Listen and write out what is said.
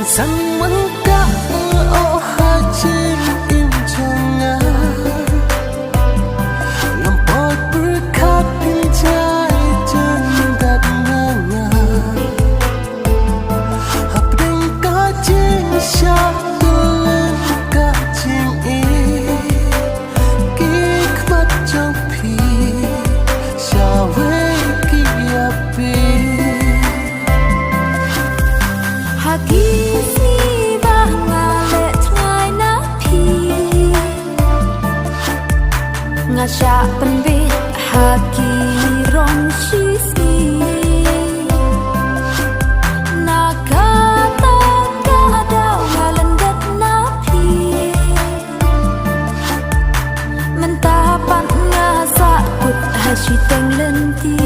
Rằng vẫn cả ô hai chim im trong ngã làm bọt bứt khát bên trái chân đặt ngang ngà hợp định có chính xác tôi lên cả chim ý ký khuất trong phi sao với kia pi Ngasya penbit haki rong sisi Nakata kadau ngalendet napi Mentapan ngasak kut hasyiteng lenti